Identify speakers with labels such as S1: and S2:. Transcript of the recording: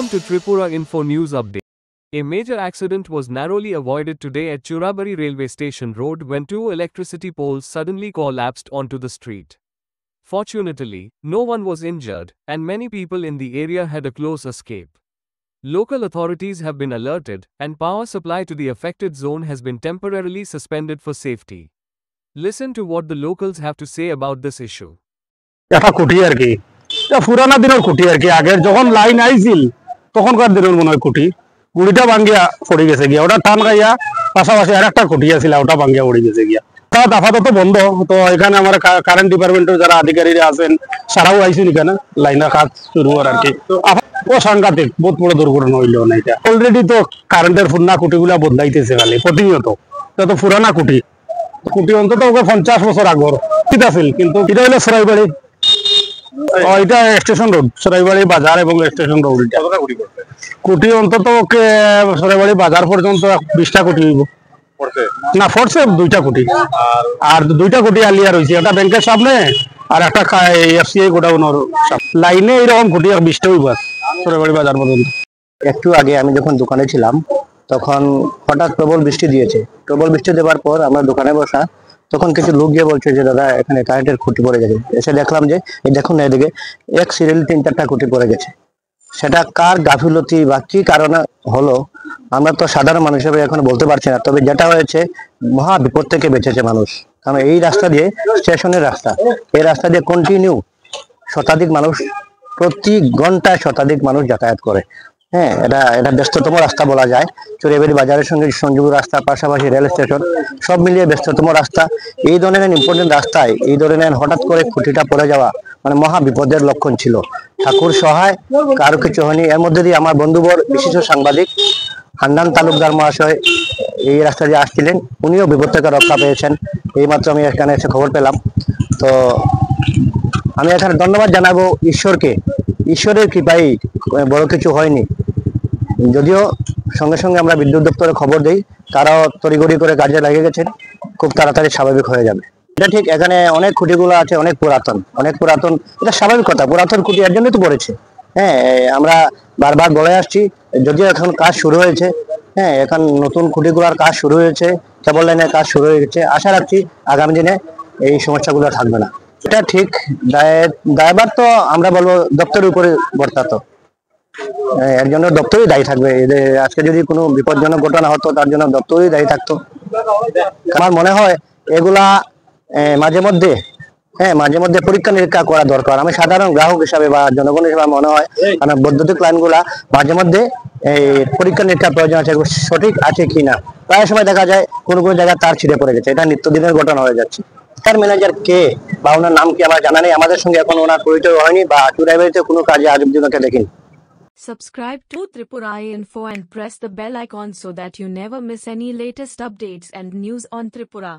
S1: Welcome to Tripura Info News Update. A major accident was narrowly avoided today at Churabari Railway Station Road when two electricity poles suddenly collapsed onto the street. Fortunately, no one was injured, and many people in the area had a close escape. Local authorities have been alerted, and power supply to the affected zone has been temporarily suspended for safety. Listen to what the locals have to say about this issue.
S2: একটা কুটি আর কি, এটা পুরানা দিনের কুটি আর কি। আগের যখন লাইন আইছিল তখনকার দিনের মনে হয় কুটি, কুড়িটা ভাঙ্গিয়া পড়ে গেছে গিয়া। ওটা টান গাইয়া পাশাপাশি আর একটা কুটি আছিল, ওটা ভাঙ্গিয়া পড়ে গেছে গিয়া। আপাতত বন্ধ। তো এখানে আমার কারেন্ট ডিপার্টমেন্টের যারা আধিকারিক আছেন সারাও আইছেন এখানে লাইনের কাজ শুরু হওয়ার আর কি। ও সাংঘাতিক, বহুত বড় দুর্ঘটনা হইলো না এটা। অলরেডি তো কারেন্টের পুরনা কুটিগুলা বদলাইতেছে খালি প্রতিনিয়ত। এটা তো পুরানা কুটি, কুটি অন্তত 50 বছর আগর আছিল, কিন্তু এটা হলো সরাইবাড়ি, এটা স্টেশন রোড, সরাইবাড়ি বাজার এবং স্টেশন রোড। কোটি অন্তত সরাইবাড়ি বাজার পর্যন্ত 20টা কোটি হইব না, ফোর্সে 2টা কোটি, আর 2টা কোটি আলিয়া রয়েছে। একটা ব্যাংকের সামনে আর একটা এফসিআই গোডাউনের লাইনে এরকম কোটি 20টা হইব সরাইবাড়ি বাজার পর্যন্ত।
S3: একটু আগে আমি যখন দোকানে ছিলাম তখন হঠাৎ প্রবল বৃষ্টি দিয়েছে। প্রবল বৃষ্টি দেওয়ার পর আমরা দোকানে বসা, তখন কিছু লোক গিয়ে বলছে যে দাদা এখানে কারেন্টের খুঁটি পড়ে গেছে। এসে দেখলাম যে এই দেখুন না, এদিকে এক সিরিয়াল 3-4টা খুঁটি পড়ে গেছে। সেটা কার গাফিলতি বা কি কারণে হলো আমরা তো সাধারণ মানুষ হিসেবে এখন বলতে পারছি না। তবে যেটা হয়েছে, মহা বিপদ থেকে বেঁচেছে মানুষ। কারণ এই রাস্তা দিয়ে স্টেশনের রাস্তা, এই রাস্তা দিয়ে কন্টিনিউ শতাধিক মানুষ, প্রতি ঘন্টায় শতাধিক মানুষ যাতায়াত করে। হ্যাঁ, এটা ব্যস্ততম রাস্তা বলা যায়। চুরিয়াবাড়ি বাজারের সঙ্গে সংযোগ রাস্তা, পাশাপাশি রেল স্টেশন, সব মিলিয়ে ব্যস্ততম রাস্তা। এই ধরনের ইম্পর্টেন্ট রাস্তায় এই ধরনের হঠাৎ করে খুঁটিটা পড়ে যাওয়া মানে মহা বিপদের লক্ষণ ছিল। ঠাকুর সহায়, কারো কিছু হয়নি। এর মধ্যে দিয়ে আমার বন্ধুবর বিশিষ্ট সাংবাদিক হান্নান তালুকদার মহাশয় এই রাস্তা দিয়ে আসছিলেন, উনিও বিপদ থেকে রক্ষা পেয়েছেন। এইমাত্র আমি এখানে এসে খবর পেলাম। তো আমি এখানে ধন্যবাদ জানাবো ঈশ্বরকে। ঈশ্বরের কৃপায় বড় কিছু হয়নি। যদিও সঙ্গে সঙ্গে আমরা বিদ্যুৎ দপ্তরে খবর দিই, তারাও তড়িঘড়ি করে কাজে লাগিয়ে গেছেন, খুব তাড়াতাড়ি স্বাভাবিক হয়ে যাবে। এটা ঠিক, এখানে অনেক খুঁটিগুলো আছে, অনেক পুরাতন। এটা স্বাভাবিক কথা, পুরাতন খুঁটি এর জন্যই তো পড়েছে। হ্যাঁ, আমরা বারবার বলে আসছি, যদিও এখন কাজ শুরু হয়েছে। হ্যাঁ, এখন নতুন খুঁটিগুলোর কাজ শুরু হয়েছে, কেবল লাইনের কাজ শুরু হয়ে গেছে। আশা রাখছি আগামী দিনে এই সমস্যাগুলো থাকবে না। এটা ঠিক, দায়ভার তো আমরা বলবো দপ্তরের উপরে বর্তাত। এর জন্য দপ্তরই দায়ী থাকবে। আজকে যদি কোনো বিপজ্জনক ঘটনা হতো তার জন্য দপ্তরই দায়ী থাকতো। আমার মনে হয় এগুলা মাঝে মধ্যে পরীক্ষা নিরীক্ষা করা দরকার। আমি সাধারণ গ্রাহক হিসাবে বা জনগণ হিসাবে মনে হয়, কারণ বৈদ্যুতিক লাইনগুলা মাঝে মধ্যে পরীক্ষা নিরীক্ষা প্রয়োজন আছে, সঠিক আছে কিনা। প্রায় সময় দেখা যায় কোনো জায়গায় তার ছিঁড়ে পড়ে গেছে, এটা নিত্যদিনের ঘটনা হয়ে যাচ্ছে। তার ম্যানেজার কে বা ওনার নাম কি আমার জানা নেই। আমাদের সঙ্গে এখন ওনার পরিচয় হয়নি বা চুরাইবাড়িতে কোনো কাজে আজ অব্দি ওনাকে দেখিনি।
S4: Subscribe to Tripura Info and press the bell icon so that you never miss any latest updates and news on Tripura.